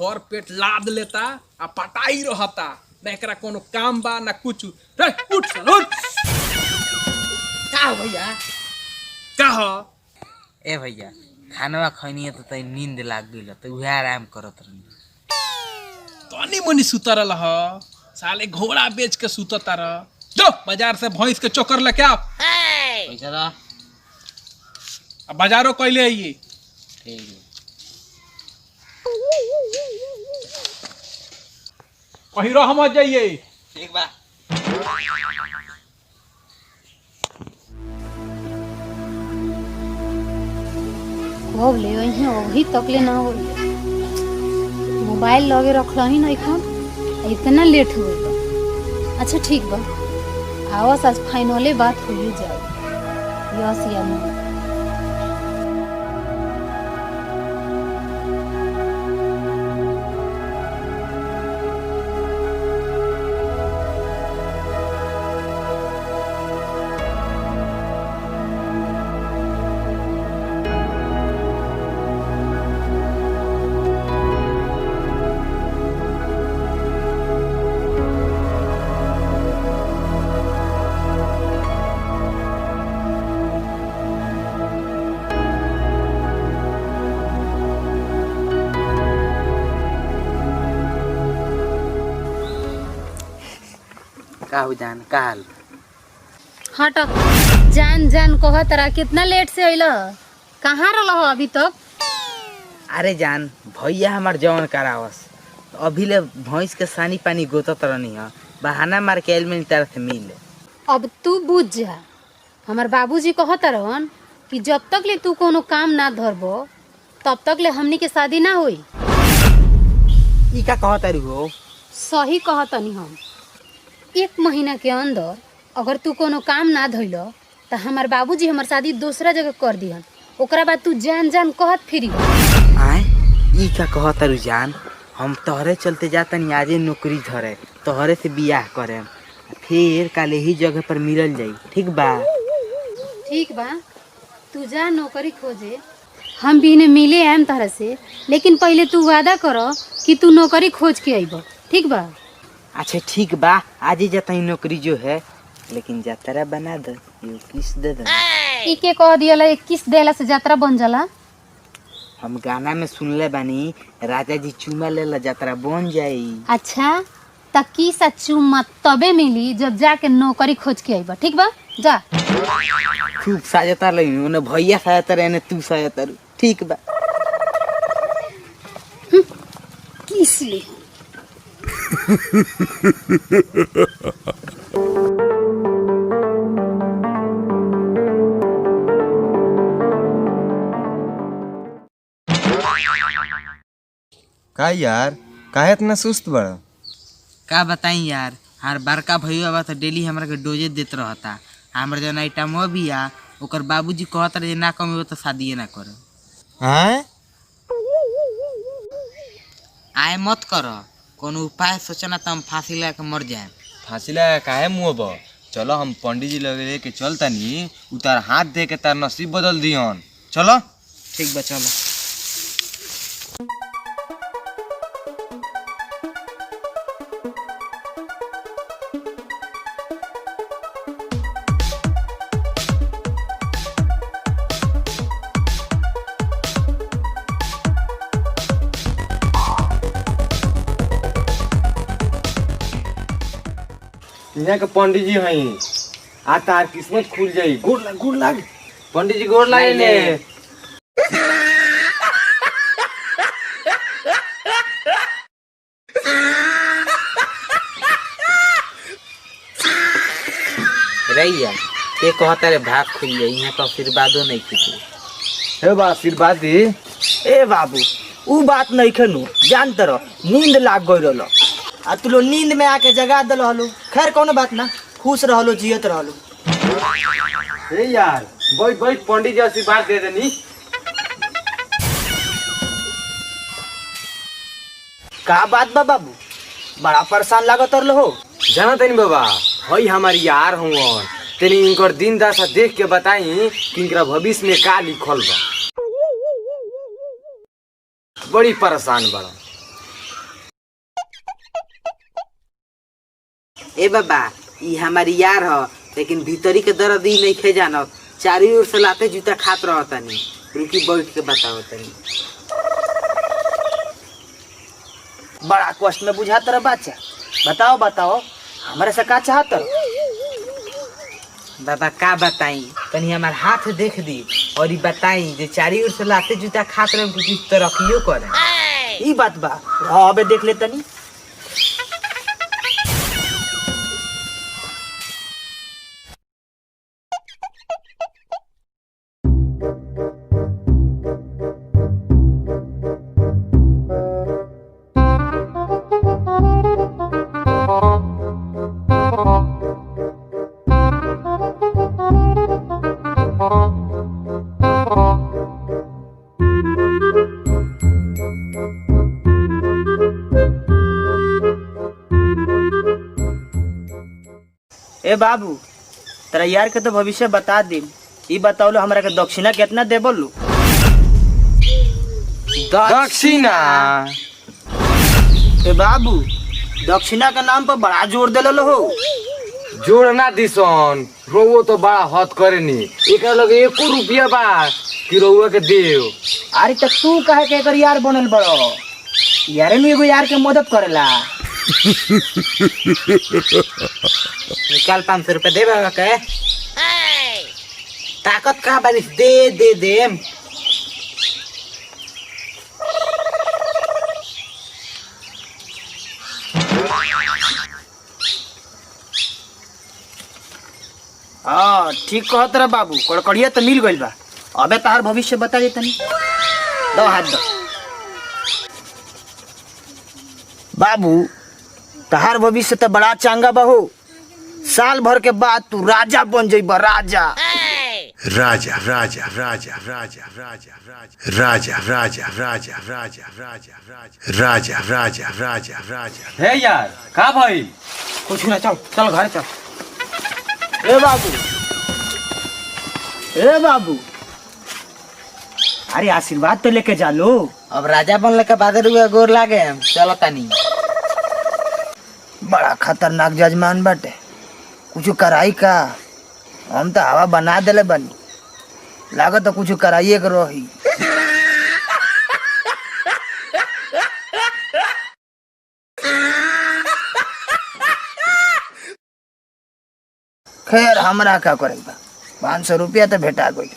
भर पेट लाद लेता आ पटाई रहता ना एकरा कोनो काम बा ना कुछ। उठ चल उठ। का भैया का हो ए भैया खानवा खैनी तो तई नींद लाग गइल तो उहे आराम करत रही। तनी मनी सुतरल ह साले घोड़ा बेच के सुतता रह। जो बाजार से भैंस के चोकर लेके आ। पैसा दा अब बाजारों कैले आइए। ठीक है कहीं रह मत जाइए। ठीक बा। अब ले अभी तक ले ना हो मोबाइल लगे रख रही नहीं खान इतना लेट हो गया। अच्छा ठीक बा आवाज आज फाइनले बात हो ही जाए। यस या नो का हो जान का हाल हट जान जान कह तरा कितना लेट से अइल कहाँ रह अभी तक। अरे जान भैया हमार जवन करावस अभी ले भैंस के सानी पानी गोतत रहनी है बहाना मार के आइल में तरह से मिले। अब तू बुझ जा हमार बाबूजी कहत रहन कि जब तक ले तू कोनो काम ना धरबो तब तक ले हमनी के शादी ना होई। ई का कहत रही हो? सही कहतनी हम 1 महीना के अंदर अगर तू कोनो काम ना धइल तो हमार बाबूजी हमार शादी दूसरा जगह कर दिहन। ओकरा बाद तू जान जान कहत फिरी। आए ई का कहत रही जान हम तोहरे चलते जातनी आजे नौकरी धरे तोहरे से बियाह करे फिर कल यही जगह पर मिलल जाई। ठीक बा? ठीक बा तू जा नौकरी खोजे हम भी इन्हें मिले आम तरह से लेकिन पहले तू वादा करो कि तू नौकरी खोज के आइब। ठीक बा? अच्छा ठीक बा आज ही जाता नौकरी जो है लेकिन यात्रा बना दे ये किस दे दे। ई के कह दियला 21 देला से यात्रा बन जाला। हम गाना में सुनले बानी राजा जी चुमा लेला यात्रा बन जाई। अच्छा त किस चुम्मा तबे मिली जब जाके नौकरी खोज के आइब। ठीक बा जा। खूब साजता लगी उन्हें भैया साजता रहे तू साजता रू। ठीक बा किस ले का यार काहे इतना सुस्त बड़ा? का बताई यार हर बड़का भैया बा तो डेली हमरा के डोजे देत रहता। हमर जन आइटम भी आ ओकर बाबूजी कहत रहे ना कमेबो तो शादी ना करे। हैं? आए मत कर कोनो उपाय सोचना तो हम फांसी लगा के मर जाए। फांसी लगा काहे मुँह बा? चलो हम पंडित जी लगे लेके चलतनी उतार हाथ दे के तार नसीब बदल दियन। चलो ठीक बा चलो। यहाँ के पंडित जी हई आ तार किस्मत खुल जाई। गुड़ लग पंडित जी गोड़ लागे ले। रैया के कहता रे भाग खुल जाई यहाँ तो आशीर्वादो नहीं किसी। हे बा आशीर्वाद दी। ए बाबू ऊ बात नहीं खनु जान तर नींद लाग गई रहलो आ तू लोग नींद में आके जगा दल हलो। खैर कोनो बात ना खुश रहलो जियत रहलो। हे यार बैठ बैठ पंडित जी आशीर्वाद दे देनी। का बात बा बाबू बड़ा परेशान लागत रहो। जाना तनी बाबा हई हमारी यार हूँ तेनी इनकर दिन दशा देख के बताई कि इनका भविष्य में का लिखल बा। बड़ी परेशान बड़ा ए बाबा ई हमारी यार ह, लेकिन भीतरी के दर्द ई नहीं खे जानत। चारी ओर से लाते जूता खात रह तनी। रुकी बैठ के बताओ तनी। बड़ा कष्ट में बुझात रह बच्चा। बताओ बताओ हमारे से का चाहत रह? बाबा का बताई, तनी हमार हाथ देख दी और ई बताई जे चारी ओर से लाते जूता खात रह कुछ तरक्कियो करे। ई बात बा, हाँ अबे देख ले तनी। ए बाबू, तेरा यार के तो भविष्य बता दी। ई बताओ लो हमरा के दक्षिणा कितना दे बोलू? दक्षिणा ए बाबू, दक्षिणा के नाम पर बड़ा जोर दे लो हो। जोड़ना दिसन रोवो तो बड़ा हद करेनी। एक लगे 1 रुपया बा कि रोवा के देव। अरे तो तू कहे के एकर यार बनल बड़ो? यारे में एगो यार के मदद करेला। निकाल 500 रुपया दे बाबा के। ताकत कहाँ बारिश दे दे दे। हाँ ठीक कहत रह बाबू, कड़कड़िया तो मिल गइल बा। अबे तार भविष्य बता दे तनी। दो हाथ दो। बाबू तहार भविष्य तो बड़ा चांगा बा हो। साल भर के बाद तू राजा बन जाइबा, राजा। राजा राजा राजा राजा राजा राजा राजा राजा राजा राजा राजा राजा राजा राजा। हे यार का भाई? कुछ ना, चल चल घर चल। ए बाबू, ए बाबू, अरे आशीर्वाद तो लेके जा लो। अब राजा बनले के बाद रुआ गोर लागे। चलो तनी। बड़ा खतरनाक जजमान बाटे। कुछ कराई का? हम तो हवा बना देले बनी। लागत तो कुछ कराइए के रही। खैर हमरा का करेगा, 500 रुपया तो भेटा गई।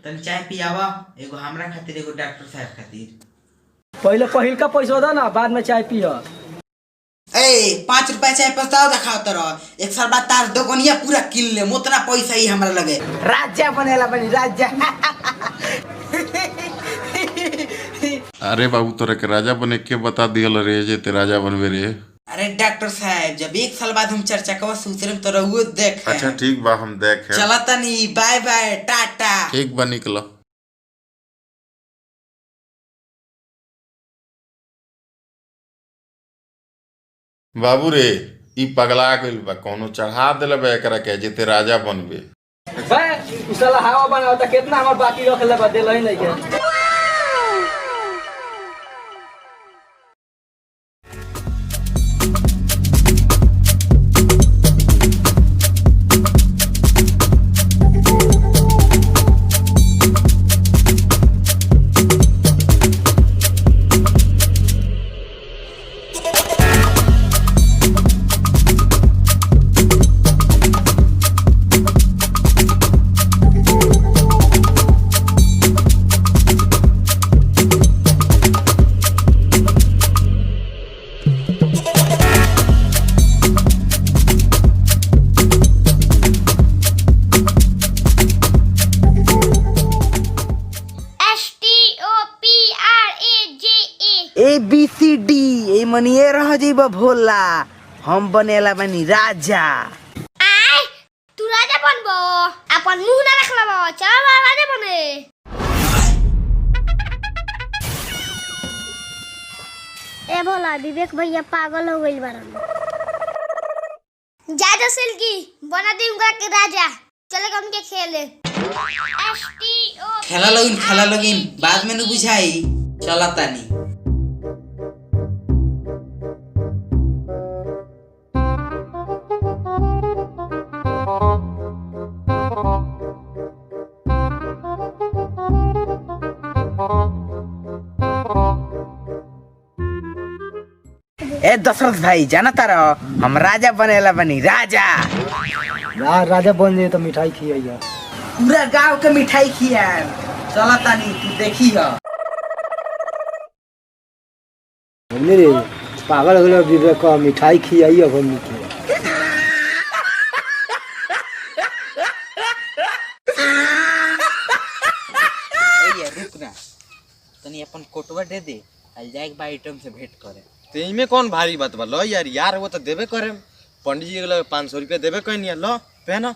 तनी चाय पियावा, एगो हमरा खातिर एगो डॉक्टर साहब खातिर। पहले पहिल का पैसा दो ना, बाद में चाय पियो। 5 रुपया चाय पस्ताव दिखाओ तरह। एक साल बाद तार दोगनिया पूरा किन ले, उतना पैसा ही हमरा लगे। राजा बनेला बनी राजा। अरे बाबू तोरा के राजा बने के बता दियल रे जे ते राजा बनबे रे। अरे डॉक्टर साहब, जब 1 साल बाद हम चर्चा कवा सूत्र तो रहुओ देख। अच्छा ठीक बा, हम देख है। चला तनी, बाय बाय, टाटा। ठीक बा, निकलो। बाबू रे ई पगला गइल बा, कोनो चढ़ा देले बा एकरा के जे ते राजा बनबे। बे उ साला हवा बनावता, कितना हमर बाकी रखले बा, देलही नहीं के। ABCD ए मनिए रह जेबा भोला। हम बनेला बनी राजा। अपन मुंह ना रख लो चलो राजा बने। ए भोला विवेक भैया पागल हो गइल बारन। जा सिल्की बना दी उनका के राजा चलेगा उनके खेले। खेला लोगिन बाद में न बुझाई चला तानी। ए दशरथ भाई जाना तारा हम राजा बनेला बनी राजा। राजा बन जाए तो मिठाई खियाइया। पूरा गांव के मिठाई खिया चला तानी तू देखी हो। हमने रे पागल हो गया विवेक का मिठाई खियाई अब हम के। ये रुक ना तनी अपन कोटवा दे दे आज जाए के आइटम से भेंट करे। ते में कौन भारी बात बा लो यार वो तो देबे करे पंडित जी के 500 रुपया देबे कहनी लो पहना।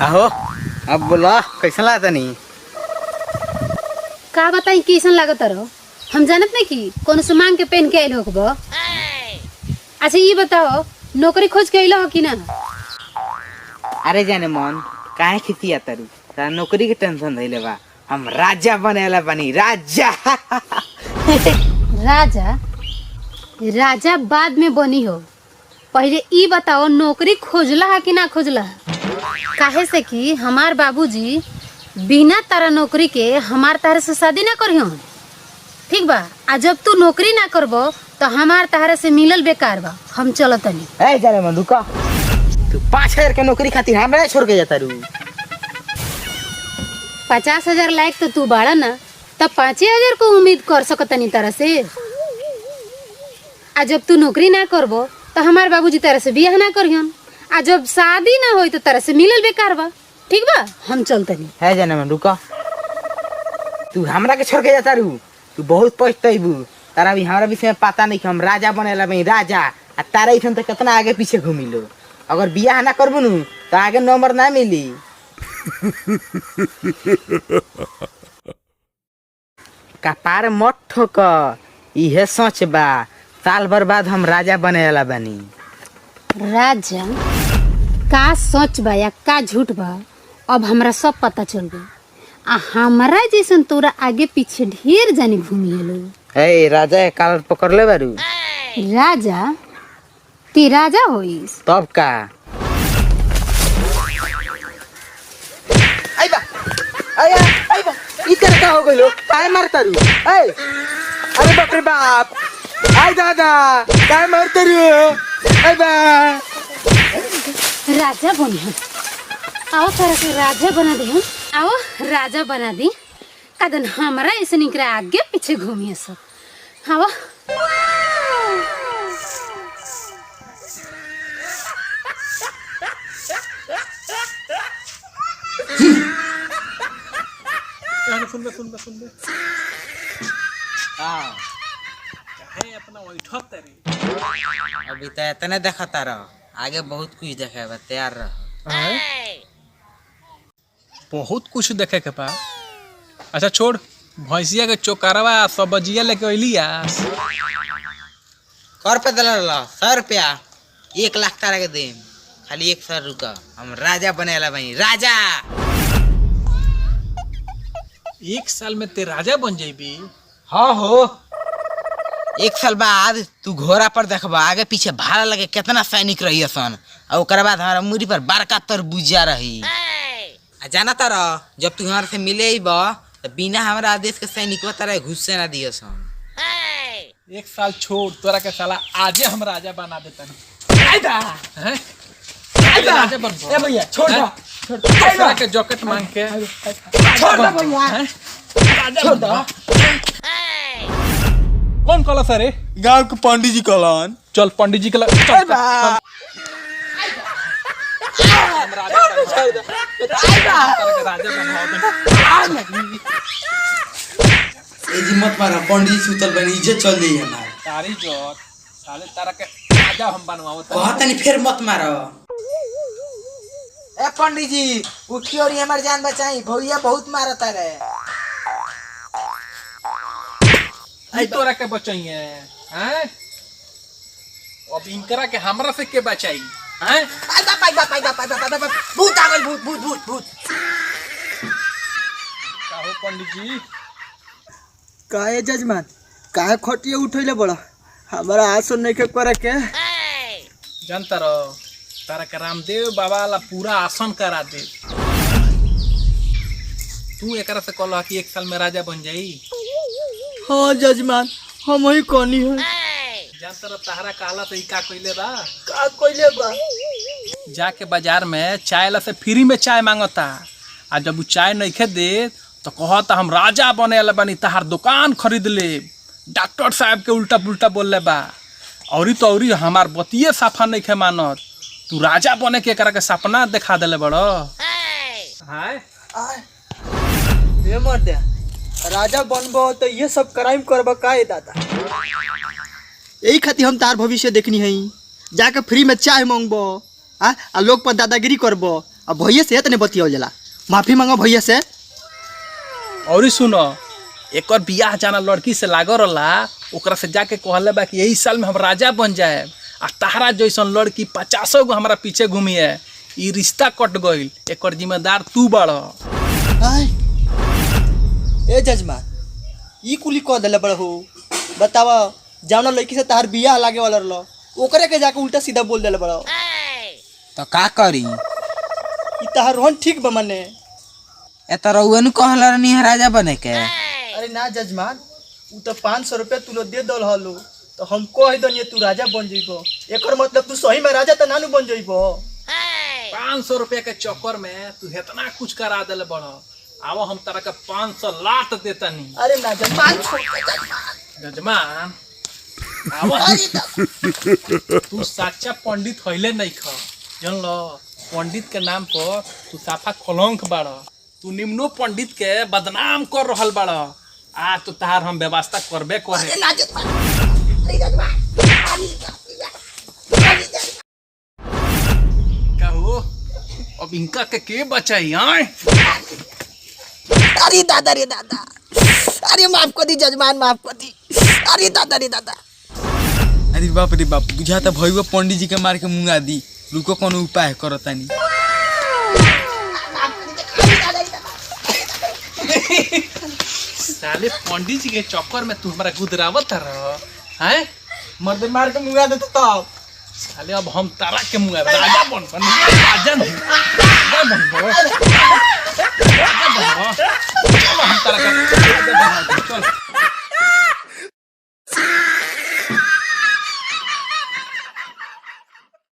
आहो अब बोला कैसा लगा तनी। का बताई कैसन लागत रहो हम जानत नहीं कि कौन से मांग के पहन के आइल हो बा। अच्छा ये बताओ नौकरी खोज के आइल हो कि ना। अरे जाने मन काहे खिसिया तारू तारा नौकरी के टेंशन धइले बा हम राजा बनेला बनी राजा। राजा राजा बाद में बनी हो पहले ई बताओ नौकरी खोजला है कि ना खोजला है। काहे से कि हमार बाबूजी बिना तारा नौकरी के हमार तारे से शादी ना करियो ठीक बा। आ जब तू नौकरी ना करबो तो हमार तारे से मिलल बेकार बा हम चलत नहीं। ए जाने मन रुका तू 5000 के नौकरी खातिर हमरा छोड़ के जाता रू। 50,000 लायक तो तू बाड़ा ना तब 5,000 को उम्मीद कर सकत नहीं तारा से। आ जब तू नौकरी ना करबो तो हमार बाबूजी तारा से बियाह ना करियन। आ जब शादी ना होई तो तारा से मिलल बेकार बा ठीक बा हम चलते नहीं। है जाने मन रुका तू हमरा के छोड़ के जाता रू तू बहुत पछताइबू। तारा भी हमरा विषय में पता नहीं कि हम राजा बनेला बनी राजा आ तारा इथन तक कितना आगे पीछे घूमी लो। अगर बियाह ना करबू नु तो आगे नंबर ना मिली। कपार मत ठोक इहे सच बा साल भर बाद हम राजा बनेला बनी। राजा का सच बा या का झूठ बा अब हमरा सब पता चल गई। आ हमरा जैसन तोरा आगे पीछे ढेर जानी घूमी हेलो। ए राजा काल पकड़ ले बारू। राजा ती राजा होइस तब का आइबा आया आइबा इधर का हो गइलो काय मारता रू। ए अरे बाप रे बाप आई दादा काय मारता रू। आइबा राजा बनी आओ तारा के राजा बना दे। आओ राजा बना दी कदन हमरा ऐसे निकरा आगे पीछे घूमिए सब। आओ सुन बे काहे अपना बैठत रे। अभी तो इतने देखता रह आगे बहुत कुछ देखे बा तैयार रह। बहुत कुछ देखे के बा। अच्छा छोड़ भैंसिया के चोकरवा सब्जिया लेके अइलिया कर पे दल 100 रुपया 1 लाख तारा के देम खाली 1 साल रुका हम राजा बनेला बनी राजा। 1 साल में ते राजा बन जाइबी। हाँ हो 1 साल बाद तू घोड़ा पर देखबा आगे पीछे भाड़ा लगे कितना सैनिक रही सन और ओकर बाद हमारा मुरी पर बड़का तरबूजा रही। आ जाना तारा जब तू हमारे से मिले बा तो बिना हमारा आदेश के सैनिक तारा घुसे ना दिए सन। 1 साल छोड़ तोरा के साला आजे हम राजा बना देतनी। आइदा हैं आइदा राजा बन। ए भैया छोड़ दो छोड़ के जॉकेट मांग के छोड़ दो भैया राजा छोड़ दो। कौन कला सर गांव के पंडित जी कहलन चल पंडित जी के लग चल, चल। हम राजा ए जी मत मारा, पंडित सुतल बनी इज्जत चल जाई हमार। तारी जोत साले तारा के राजा हम बनवावत कहत नहीं फिर मत मारो। ए पंडित जी उठी और हमार जान बचाई, भैया बहुत मारता रे। आई तोरा के बचाइए हैं? अब इनकरा के हमरा से के बचाई हैं? भूत आ गइल, भूत भूत भूत भूत। का हो पंडित जी? काहे जजमान काहे खटिया उठैले बड़ा हमारा आसन नहीं के करे के जानता रहो तारा के रामदेव बाबा ला पूरा आसन करा दे। तू एकरा से कहला कि 1 साल में राजा बन जाई। हाँ जजमान हम ही कोनी है जानता रहो तारा कहला से का कइले बा? का कोइले बा जाके बाजार में चाय ला से फ्री में चाय मांगता, आ जब वो चाय नहीं दे तो कहता हम राजा बने वाला बनी, तहार दुकान खरीद ले। डॉक्टर साहब के उल्टा पुल्टा बोल बा। औरी तो औरी हमार बतिये साफा नहीं खे मानत। तू राजा बने के एकरा के सपना दिखा देले बड़ो। हाय ये मर्द राजा बनबो तो ये सब क्राइम करबो काहे दादा यही खातिर हम तार भविष्य देखनी है जाके फ्री में चाय मांगबो आ लोग पर दादागिरी करबो आ भैया से तने बतियो जाला माफी मांगो भैया से। और सुनो एक और बियाह जाना लड़की से लागो रला, ओकरा से जाके कहले बा कि यही साल में हम राजा बन जाए। आ तारा जैसन लड़की 50 गो हमारा पीछे घूमी है, ई रिश्ता कट गइल। एक और जिम्मेदार तू बड़ो। ए जजमान ई कुली कह देले बड़ हो बतावा जावना लड़की से तार बियाह लागे वाला रलो ओकरे के जाके उल्टा सीधा बोल देले बड़ो तो का करी? ई तार रोहन ठीक बा मने। ए त रउनु कहला रहनी है राजा बने के। अरे ना जजमान उ तो 500 रुपया तू लो दे दल हलो तो हम कह दनिए तू राजा बन जइबो, एकर मतलब तू सही में राजा त नानू बन जइबो। 500 रुपया के चक्कर में तू इतना कुछ करा देले बड़ो। आओ हम तारा के 500 लाट देतनी। अरे ना जजमान जजमान आओ तू सच्चा पंडित होइले नहीं ख जन लो। पंडित के नाम पर तू साफा कलंक बाड़ो। तू निम्नो पंडित के बदनाम कर रहल बाड़ो। आ तो तार हम व्यवस्था करबे करे। कहू अब इनका के बचाई आए? अरे दादा रे दादा अरे माफ कर दी जजमान माफ कर दी। अरे दादा रे दादा अरे बाप रे बाप, बुझाता भैया पंडित जी के मार के मुंगा दी। रुको कोनो उपाय करतानी। साले पंडित जी के चक्कर में तू हमारा गुदरावत रह हैं? मर्द मार के मुंगा देता तब साले अब हम तारा के मुंगा राजा बन राजा नहीं राजा बन